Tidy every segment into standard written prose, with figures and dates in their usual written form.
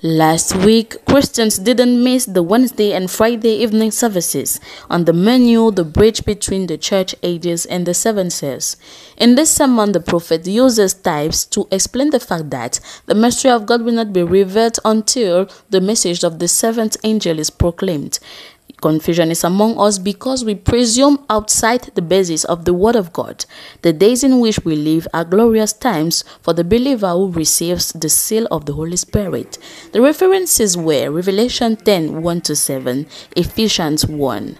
Last week, Christians didn't miss the Wednesday and Friday evening services. On the menu, the bridge between the church ages and the seven seals. In this sermon, the prophet uses types to explain the fact that the mystery of God will not be revealed until the message of the seventh angel is proclaimed. Confusion is among us because we presume outside the basis of the Word of God. The days in which we live are glorious times for the believer who receives the seal of the Holy Spirit. The references were Revelation 10, 1-7, Ephesians 1,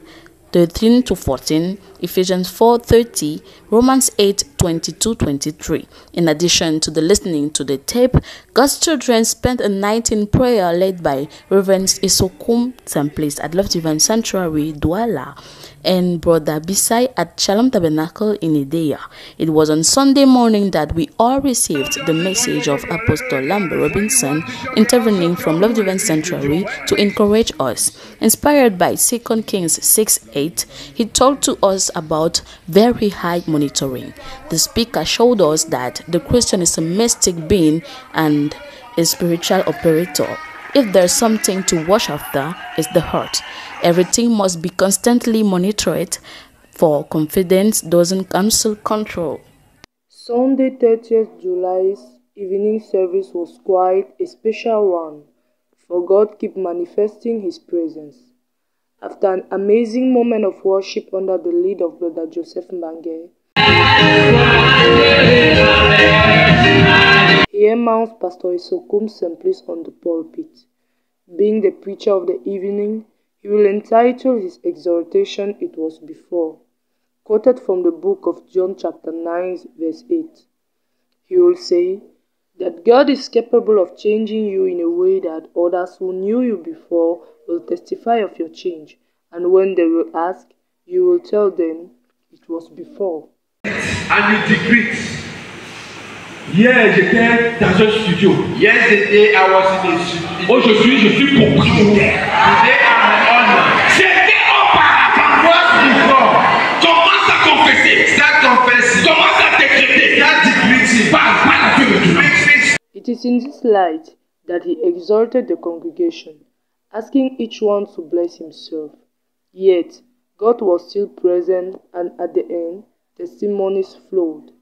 13-14, Ephesians 4:30, Romans 8, 22-23. In addition to the listening to the tape, God's children spent a night in prayer led by Reverend Isokum Samplis at Love Divine Sanctuary, Douala, and Brother Bisai at Shalom Tabernacle in Idea. It was on Sunday morning that we all received the message of Apostle Lambert Robinson intervening from Love Divine Sanctuary to encourage us. Inspired by 2 Kings 6:8, he talked to us about very high monitoring. The speaker showed us that the Christian is a mystic being and a spiritual operator. If there's something to watch after, it's the heart. Everything must be constantly monitored, for confidence doesn't cancel control. Sunday 30th July's evening service was quite a special one, for God kept manifesting His presence. After an amazing moment of worship under the lead of Brother Joseph Mbange, he announced Pastor Isokum Samplis on the pulpit. Being the preacher of the evening, he will entitle his exhortation "It Was Before," quoted from the book of John chapter 9 verse 8. He will say that God is capable of changing you in a way that others who knew you before will testify of your change, and when they will ask, you will tell them, "It was before." And you decrease. Hier, j'étais dans un studio. Yesterday, I was in a studio. Aujourd'hui, je suis propriétaire. Today, I'm an owner. C'était auparavant. Was before. Commence à confesser. Start confessing. Commence à décréter. Start decreasing. It is in this light that he exhorted the congregation, asking each one to bless himself. Yet, God was still present, and at the end, testimonies flowed.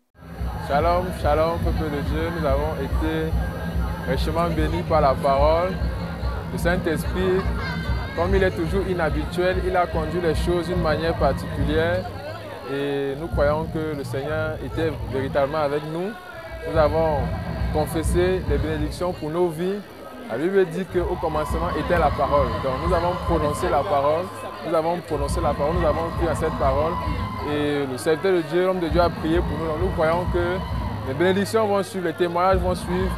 Shalom, shalom, peuple de Dieu. Nous avons été richement bénis par la parole. Le Saint-Esprit, comme il est toujours inhabituel, il a conduit les choses d'une manière particulière. Et nous croyons que le Seigneur était véritablement avec nous. Nous avons confessé les bénédictions pour nos vies. La Bible dit qu'au commencement était la parole. Donc nous avons prononcé la parole. Nous avons cru à cette parole. Et le serviteur de Dieu, l'homme de Dieu a prié pour nous. Donc nous croyons que les bénédictions vont suivre, les témoignages vont suivre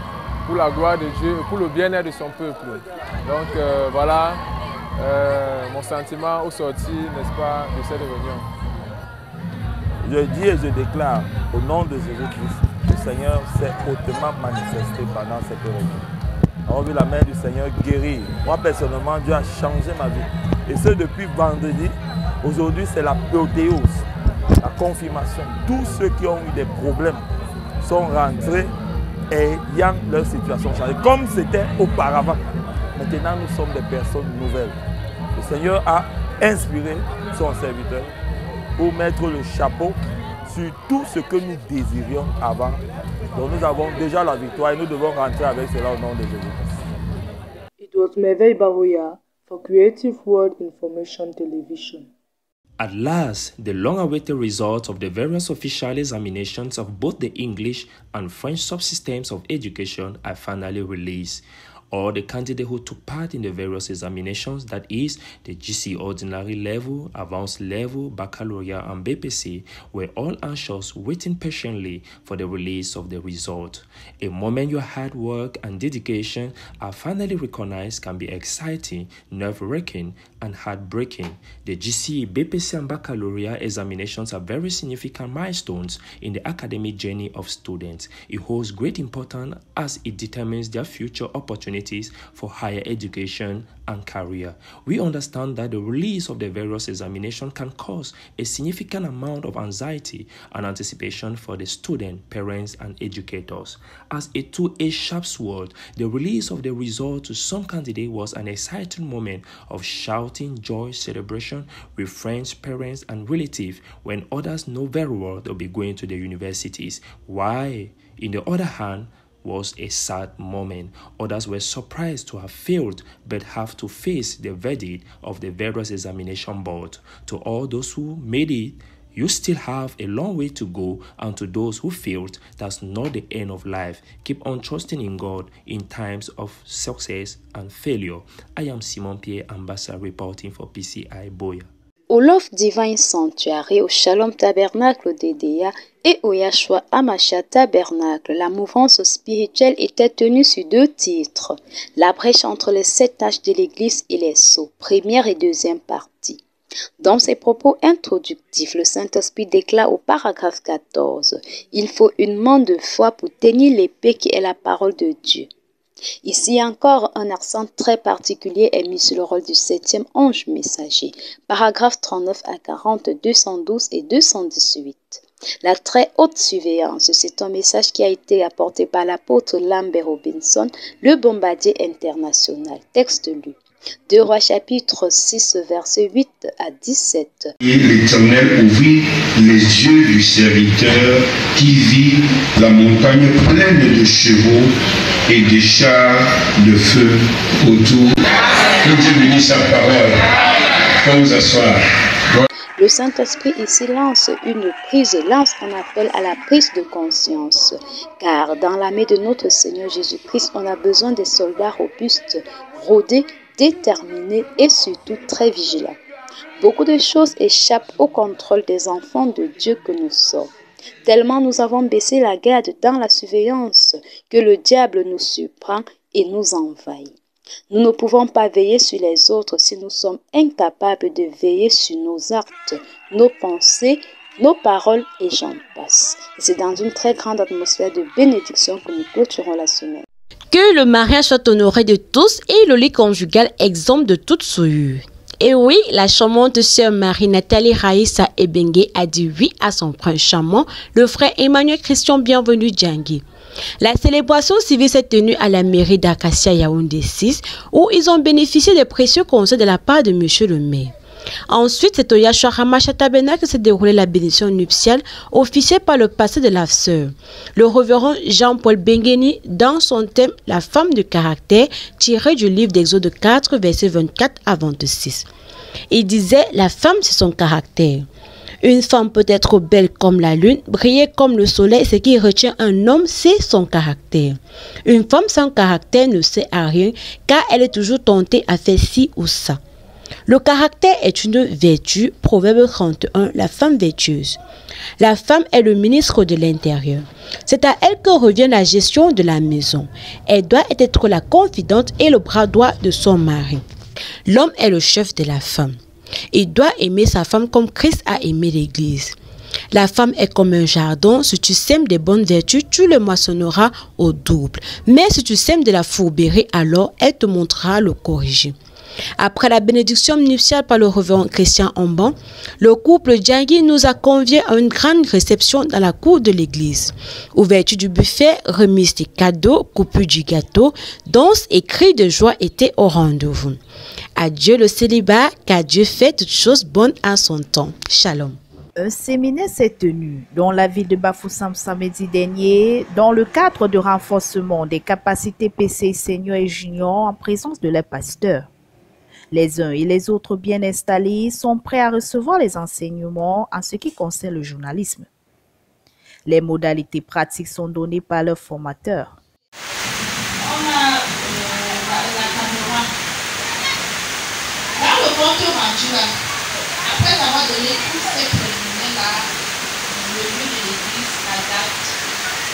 pour la gloire de Dieu et pour le bien-être de son peuple. Donc voilà mon sentiment au sortir, n'est-ce pas, de cette réunion. Je dis et je déclare au nom de Jésus-Christ, le Seigneur s'est hautement manifesté pendant cette réunion. Nous avons vu la main du Seigneur guérir. Moi personnellement, Dieu a changé ma vie. Et ce depuis vendredi. Aujourd'hui, c'est la théose, la confirmation. Tous ceux qui ont eu des problèmes sont rentrés ayant leur situation changée, comme c'était auparavant. Maintenant, nous sommes des personnes nouvelles. Le Seigneur a inspiré son serviteur pour mettre le chapeau sur tout ce que nous désirions avant. Donc nous avons déjà la victoire et nous devons rentrer avec cela au nom de Jésus. It was Merveille Baroya for Creative World Information Television. At last, the long-awaited results of the various official examinations of both the English and French subsystems of education are finally released. All the candidates who took part in the various examinations, that is, the GC Ordinary Level, Advanced Level, Baccalaureate and BPC, were all anxious, waiting patiently for the release of the result. A moment your hard work and dedication are finally recognized can be exciting, nerve-wracking, and heartbreaking. The GC, BPC, and Baccalaureate examinations are very significant milestones in the academic journey of students. It holds great importance as it determines their future opportunities opportunities for higher education and career. We understand that the release of the various examinations can cause a significant amount of anxiety and anticipation for the student, parents, and educators. As a two-edged sharp sword, the release of the result to some candidates was an exciting moment of shouting, joy, celebration with friends, parents, and relatives, when others know very well they'll be going to the universities. Why? In the other hand, was a sad moment. Others were surprised to have failed but have to face the verdict of the various examination board. To all those who made it, you still have a long way to go, and to those who failed, that's not the end of life. Keep on trusting in God in times of success and failure. I am Simon Pierre, ambassador reporting for PCI Boya. Au Love Divine Sanctuary, au Shalom Tabernacle d'Edea et au Yahshua Hamashiach Tabernacle, la mouvance spirituelle était tenue sur deux titres: la brèche entre les 7 tâches de l'Église et les sceaux, première et deuxième partie. Dans ses propos introductifs, le Saint-Esprit déclare au paragraphe 14 « Il faut une main de foi pour tenir l'épée qui est la parole de Dieu ». Ici encore, un accent très particulier est mis sur le rôle du 7e ange messager. Paragraphe 39 à 40, 212 et 218. La très haute surveillance, c'est un message qui a été apporté par l'apôtre Lambert Robinson, le bombardier international. Texte lu. 2 Rois chapitre 6, versets 8 à 17. Et l'Éternel ouvrit les yeux du serviteur qui vit la montagne pleine de chevaux et des chars de feu autour. Que Dieu bénisse sa parole. Faut vous asseoir. Le Saint-Esprit ici lance un appel à la prise de conscience. Car dans l'armée de notre Seigneur Jésus-Christ, on a besoin des soldats robustes, rodés, déterminés et surtout très vigilants. Beaucoup de choses échappent au contrôle des enfants de Dieu que nous sommes. Tellement nous avons baissé la garde dans la surveillance que le diable nous surprend et nous envahit. Nous ne pouvons pas veiller sur les autres si nous sommes incapables de veiller sur nos actes, nos pensées, nos paroles et j'en passe. Et c'est dans une très grande atmosphère de bénédiction que nous clôturons la semaine. Que le mariage soit honoré de tous et le lit conjugal exempt de toute souillure. Et oui, la charmante sœur Marie-Nathalie Raïssa Ebengue a dit oui à son prince charmant, le frère Emmanuel Christian Bienvenu Djangui. La célébration civile s'est tenue à la mairie d'Acacia Yaoundé 6, où ils ont bénéficié des précieux conseils de la part de monsieur le maire. Ensuite, c'est au Yahshua Hamashiach Tabernacle que s'est déroulée la bénédiction nuptiale officiée par le pasteur de la sœur, le révérend Jean-Paul Bengeni, dans son thème « La femme de caractère » tiré du livre d'Exode 4, versets 24 à 26. Il disait « La femme, c'est son caractère ». Une femme peut être belle comme la lune, briller comme le soleil, ce qui retient un homme, c'est son caractère. Une femme sans caractère ne sert à rien, car elle est toujours tentée à faire ci ou ça. Le caractère est une vertu, Proverbe 31, la femme vertueuse. La femme est le ministre de l'Intérieur. C'est à elle que revient la gestion de la maison. Elle doit être la confidente et le bras droit de son mari. L'homme est le chef de la femme. Il doit aimer sa femme comme Christ a aimé l'Église. La femme est comme un jardin. Si tu sèmes des bonnes vertus, tu le moissonneras au double. Mais si tu sèmes de la fourberie, alors elle te montrera le corriger. Après la bénédiction nuptiale par le révérend Christian Omban, le couple Djangui nous a conviés à une grande réception dans la cour de l'église. Ouverture du buffet, remise des cadeaux, coupure du gâteau, danse et cris de joie étaient au rendez-vous. Adieu le célibat, car Dieu fait toutes choses bonnes à son temps. Shalom. Un séminaire s'est tenu dans la ville de Bafoussam samedi dernier dans le cadre de renforcement des capacités PC seniors et juniors en présence de leurs pasteurs. Les uns et les autres bien installés sont prêts à recevoir les enseignements en ce qui concerne le journalisme. Les modalités pratiques sont données par leurs formateurs. On a la caméra. Dans le compte rendu là, après avoir donné tous ces préliminaires-là, le lieu de l'église, la date,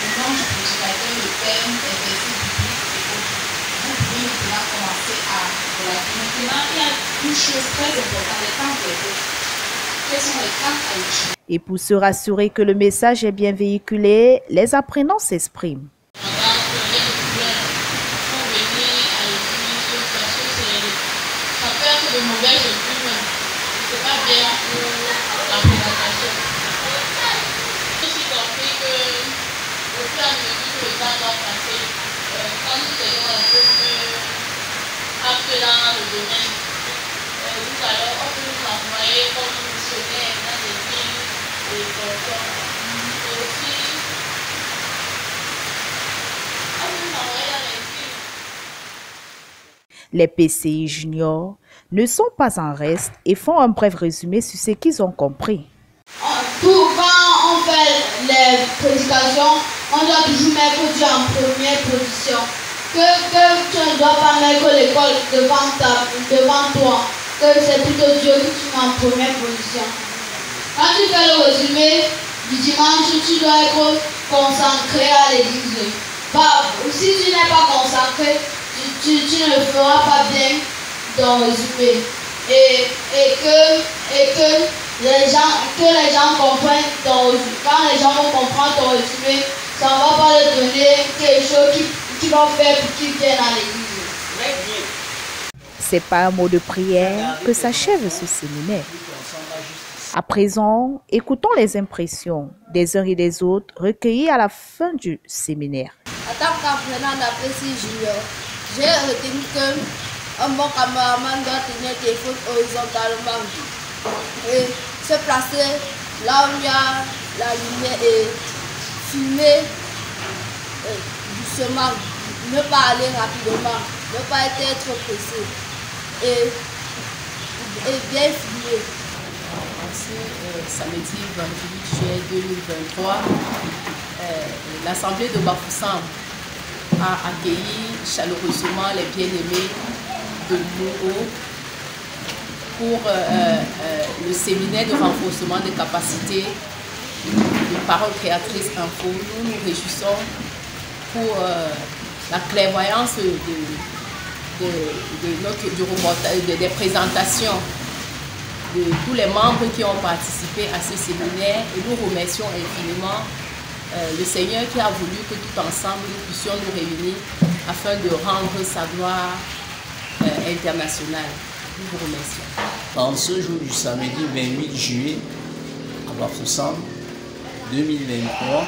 le nom du prédicateur, le thème, les versets bibliques et autres, vous pouvez maintenant commencer à relater. Maintenant, il y a une chose très importante, les temps verbaux. Quels sont les temps à utiliser? Et pour se rassurer que le message est bien véhiculé, les apprenants s'expriment. Madame, il faut venir à envoyé comme missionnaire dans les villes et cantons. Et aussi, on nous envoyé dans les villes. Les PCI juniors ne sont pas en reste et font un bref résumé sur ce qu'ils ont compris. Quand on fait les prédications, on doit toujours mettre Dieu en première position. Que tu ne dois pas mettre l'école devant toi. Que c'est plutôt Dieu que tu mets en première position. Quand tu fais le résumé du dimanche, tu dois être consacré à l'église. Si tu n'es pas consacré, tu ne feras pas bien ton résumé. Et que les gens comprennent ton résumé. Quand les gens vont comprendre ton résumé, ça ne va pas leur donner quelque chose qui va faire pour qu'ils viennent à l'église. C'est par un mot de prière que s'achève ce séminaire. À présent, écoutons les impressions des uns et des autres recueillies à la fin du séminaire. En tant qu'apprenant d'APCI Junior, j'ai retenu qu'un bon cameraman doit tenir des fautes horizontalement et se placer là où il y a la lumière et filmer doucement, ne pas aller rapidement, ne pas être trop pressé et bien filmer. Samedi 28 juillet 2023, l'Assemblée de Bafoussam a accueilli chaleureusement les bien-aimés de Mouro pour le séminaire de renforcement des capacités de Parole Créatrice Info. Nous nous réjouissons pour la clairvoyance des présentations de tous les membres qui ont participé à ce séminaire et nous remercions infiniment le Seigneur qui a voulu que tout ensemble nous puissions nous réunir afin de rendre sa gloire internationale. Nous vous remercions. En ce jour du samedi 28 juillet à Bafoussam 2023,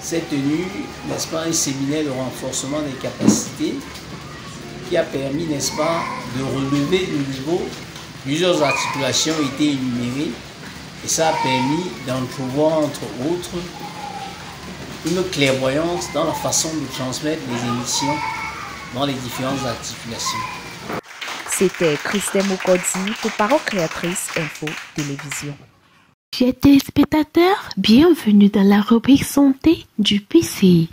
s'est tenu, n'est-ce pas, un séminaire de renforcement des capacités qui a permis, n'est-ce pas, de relever le niveau. Plusieurs articulations ont été énumérées et ça a permis d'entrevoir, entre autres, une clairvoyance dans la façon de transmettre les émissions dans les différentes articulations. C'était Christelle Mokodi pour Parole Créatrice Info Télévision. Chers téléspectateurs, bienvenue dans la rubrique santé du PCI.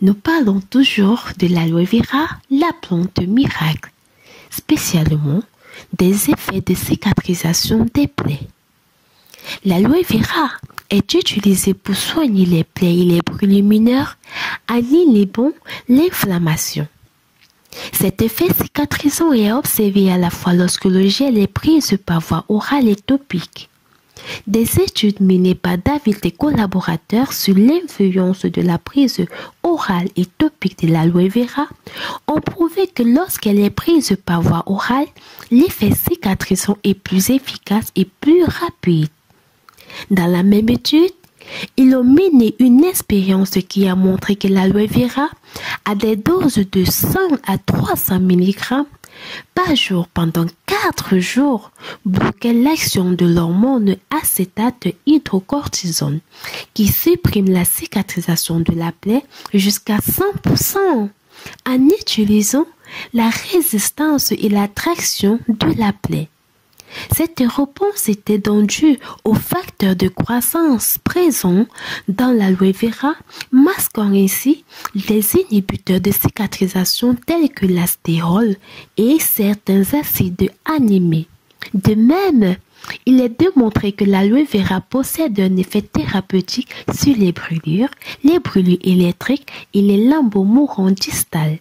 Nous parlons toujours de l'aloe vera, la plante miracle, spécialement des effets de cicatrisation des plaies. L'aloe vera est utilisée pour soigner les plaies et les brûlures mineures, inhibant l'inflammation. Cet effet cicatrisant est observé à la fois lorsque le gel est pris par voie orale et topique. Des études menées par David et collaborateurs sur l'influence de la prise orale et topique de l'aloe vera ont prouvé que lorsqu'elle est prise par voie orale, l'effet cicatrisant est plus efficace et plus rapide. Dans la même étude, ils ont mené une expérience qui a montré que l'aloe vera à des doses de 100 à 300 mg par jour pendant 4 jours bloquait l'action de l'hormone acétate hydrocortisone qui supprime la cicatrisation de la plaie jusqu'à 100% en utilisant la résistance et la traction de la plaie. Cette réponse était donc due aux facteurs de croissance présents dans l'aloe vera, masquant ainsi les inhibiteurs de cicatrisation tels que l'astérol et certains acides aminés. De même, il est démontré que l'aloe vera possède un effet thérapeutique sur les brûlures électriques et les lambeaux mourants distales.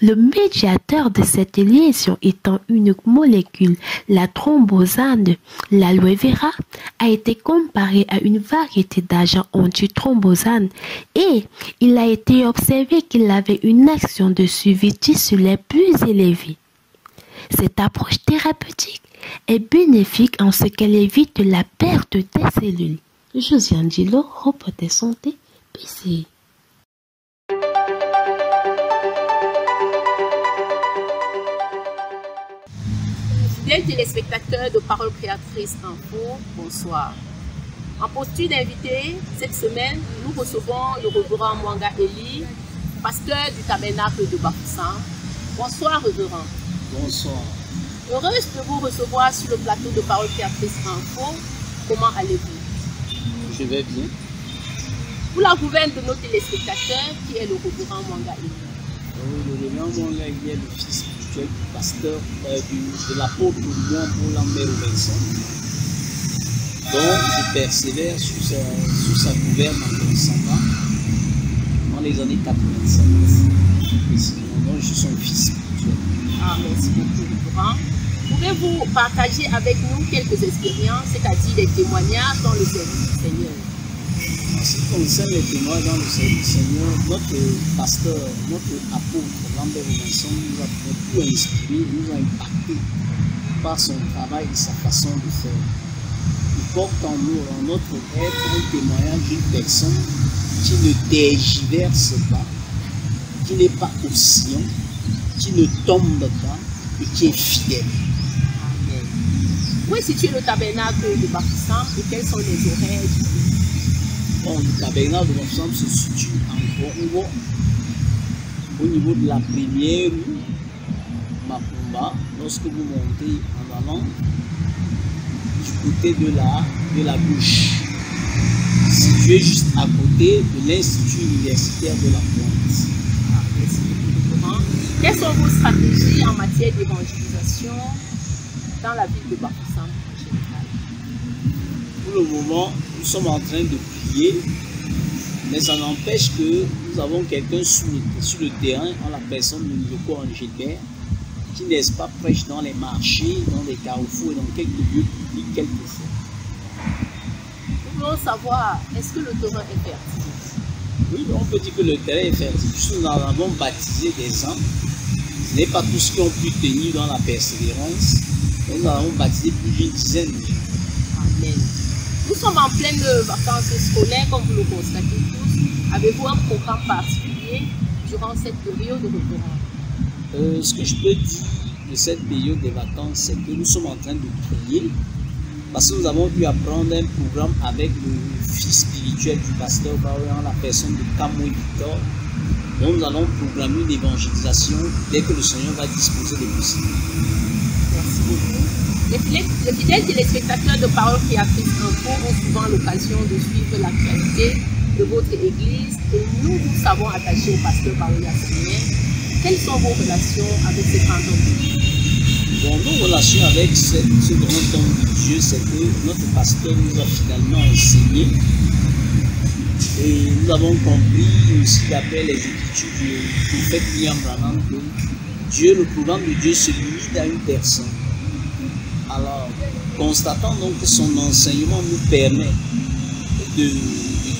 Le médiateur de cette liaison étant une molécule, la thrombosane, l'aloe vera a été comparé à une variété d'agents antithrombosanes et il a été observé qu'il avait une action de suivi tissulaire plus élevée. Cette approche thérapeutique est bénéfique en ce qu'elle évite la perte des cellules. Josiane Dilo, reporter santé, PCI. Fidèles téléspectateurs de Parole Créatrice Info, bonsoir. En posture d'invité, cette semaine, nous recevons le révérend Mwanga Eli, pasteur du tabernacle de Bafoussam. Bonsoir, révérend. Bonsoir. Heureuse de vous recevoir sur le plateau de Parole Créatrice Info. Comment allez-vous? Je vais bien. Pour la gouverne de nos téléspectateurs, qui est le révérend Mwanga Eli? Le révérend Mwanga Eli est le fils spirituel du pasteur de l'apôtre pour Lambert Robinson. Donc, je persévère sous sa gouverne en descendant dans les années 87. Donc, je suis son fils spirituel. Ah, merci beaucoup, révérend. Pouvez-vous partager avec nous quelques expériences, c'est-à-dire des témoignages dans le service du Seigneur? En ce qui concerne les témoignages dans le service du Seigneur, notre pasteur, notre apôtre, Lambert Robinson, nous a beaucoup inspiré, nous a impacté par son travail et sa façon de faire. Il porte en nous, en notre être, un témoignage d'une personne qui ne tergiverse pas, qui n'est pas oscillant, qui ne tombe pas et qui est fidèle. Amen. Où est situé le tabernacle de Bafoussam et quels sont les horaires du culte? Bon, le tabernacle de Bafoussam se situe en Congo, au niveau de la première rue, Mapumba, lorsque vous montez en avant, du côté de la gauche, situé juste à côté de l'Institut universitaire de la Pointe. Ah, merci beaucoup. Quelles sont vos stratégies en matière d'évangélisation dans la ville de Bafoussam en général? Pour le moment, nous sommes en train de prier, mais ça n'empêche que nous avons quelqu'un sur le terrain, en la personne de Ndoko Angélbert, qui n'est-ce pas prêche dans les marchés, dans les carrefours et dans quelques lieux publics quelquefois. Nous voulons savoir, est-ce que le terrain est fertile? Oui, on peut dire que le terrain est fertile, puisque nous en avons baptisé des gens. Ce n'est pas tous qui ont pu tenir dans la persévérance, mais nous en avons baptisé plus d'une dizaine de gens. Amen. Nous sommes en pleine vacances scolaires, comme vous le constatez tous. Avez-vous un programme particulier durant cette période de référence? Ce que je peux dire de cette période des vacances, c'est que nous sommes en train de prier parce que nous avons pu apprendre un programme avec le fils spirituel du pasteur en la personne de Kamoué Victor. Donc nous allons programmer une évangélisation dès que le Seigneur va disposer des possibilités. Merci beaucoup. Les fidèles téléspectateurs de Parole Créatrice Info ont souvent l'occasion de suivre l'actualité de votre église et nous vous savons attachés au pasteur Baoya Seigneur. Quelles sont vos relations avec ce grand homme de Dieu? Bon, nos relations avec ce grand homme de Dieu, c'est que notre pasteur nous a finalement enseigné et nous avons compris ce qu'appelle les écritures du prophète William Branham que Dieu, le programme de Dieu se limite à une personne. Alors, constatant donc que son enseignement nous permet de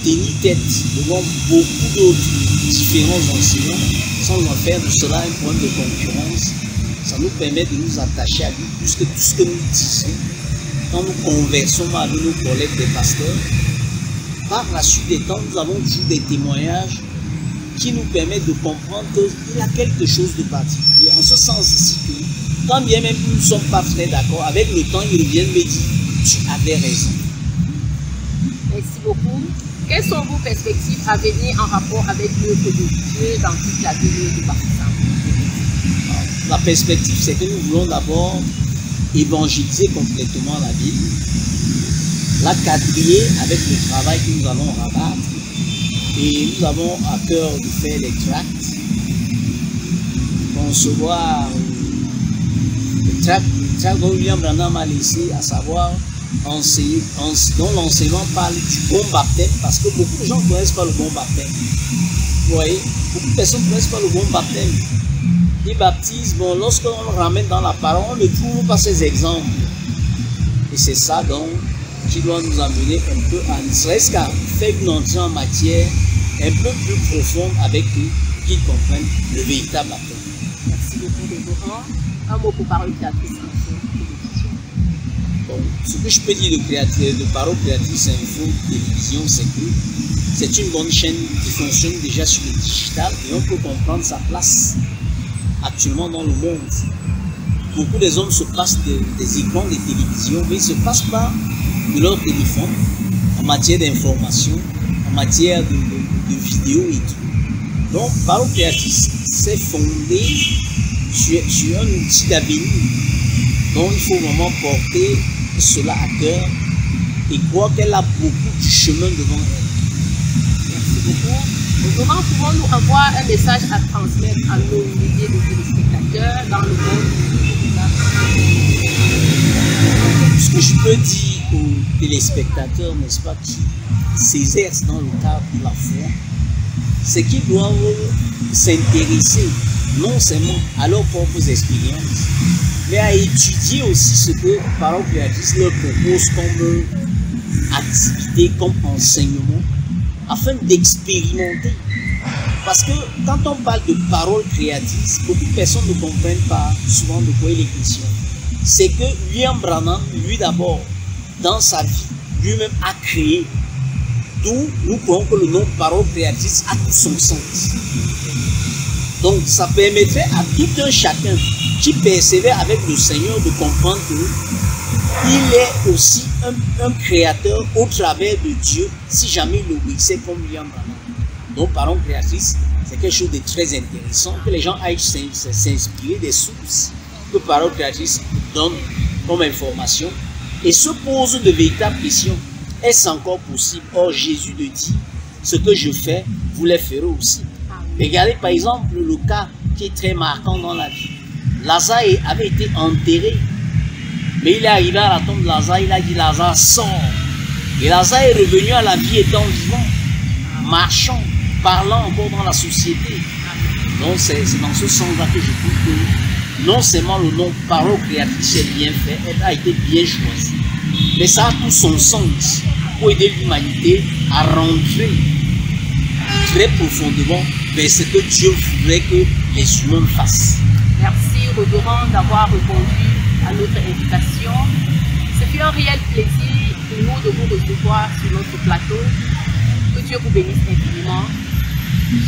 tenir tête devant beaucoup d'autres différents enseignants, sans en faire de cela un point de concurrence, ça nous permet de nous attacher à lui, puisque tout ce que nous disons, quand nous conversons avec nos collègues des pasteurs, par la suite des temps, nous avons toujours des témoignages qui nous permettent de comprendre qu'il y a quelque chose de particulier. En ce sens ici que, quand bien même nous ne sommes pas très d'accord, avec le temps, ils reviennent me dire, tu avais raison. Merci beaucoup. Quelles sont vos perspectives à venir en rapport avec l'œuvre de Dieu dans toute la ville de Bafoussam? La perspective, c'est que nous voulons d'abord évangéliser complètement la ville, la quadriller avec le travail que nous allons rabattre, et nous avons à cœur de faire des tracts, concevoir le tract dont William Branham a laissé, à savoir enseigner, dont l'enseignement parle du bon baptême, parce que beaucoup de gens ne connaissent pas le bon baptême. Vous voyez, beaucoup de personnes ne connaissent pas le bon baptême. Ils baptisent, bon, lorsqu'on le ramène dans la parole, on ne trouve pas ces exemples. Et c'est ça donc qui doit nous amener un peu à ne serait-ce qu'à faire une entrée en matière un peu plus profonde avec eux, qu'ils comprennent le véritable baptême. Merci beaucoup, révérend. Un mot pour Parole Créatrice Info. Bon, ce que je peux dire de Parole Créatrice Info Télévision, c'est que c'est une bonne chaîne qui fonctionne déjà sur le digital et on peut comprendre sa place actuellement dans le monde. beaucoup des hommes se passent des écrans de télévision, mais ils ne se passent pas de leur téléphone en matière d'information, en matière de vidéos et tout. Donc, Parole Créatrice s'est fondé sur un outil d'avenir. Donc, il faut vraiment porter cela à cœur et croire qu'elle a beaucoup de chemin devant elle. Merci beaucoup. Comment pouvons-nous avoir un message à transmettre à nos milliers de téléspectateurs dans le monde? Ce que je peux dire aux téléspectateurs, n'est-ce pas, qui s'exercent dans le cadre de la foi, c'est qu'ils doivent s'intéresser non seulement à leurs propres expériences, mais à étudier aussi ce que Parole Créatrice leur propose comme activité, comme enseignement, afin d'expérimenter. Parce que quand on parle de Parole Créatrice, beaucoup de personnes ne comprennent pas souvent de quoi il est question. C'est que William Branham, lui d'abord, dans sa vie, lui-même a créé. D'où nous croyons que le nom Parole Créatrice a tout son sens. Donc ça permettrait à tout un chacun qui persévère avec le Seigneur de comprendre qu'il est aussi un créateur au travers de Dieu, si jamais il l'obéissait comme William Branham. Donc Parole Créatrice, c'est quelque chose de très intéressant, que les gens aillent s'inspirer des sources que Parole Créatrice donne comme information et se posent de véritables questions. Est-ce encore possible? Or Jésus le dit, ce que je fais, vous les ferez aussi. Regardez par exemple le cas qui est très marquant dans la vie. Lazare avait été enterré, mais il est arrivé à la tombe de Lazare, il a dit Lazare sort. Et Lazare est revenu à la vie étant vivant, marchant, parlant encore dans la société. Donc c'est dans ce sens-là que je trouve que non seulement le nom Parole Créatrice est bien fait, elle a été bien choisie, mais ça a tout son sens pour aider l'humanité à rentrer très profondément vers ce que Dieu voudrait que les humains fassent. Merci Rodorand d'avoir répondu à notre invitation. C'est fut un réel plaisir pour nous de vous recevoir sur notre plateau. Que Dieu vous bénisse infiniment.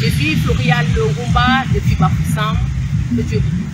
Je suis Floriane Rumba depuis Bafoussam. Que Dieu vous bénisse.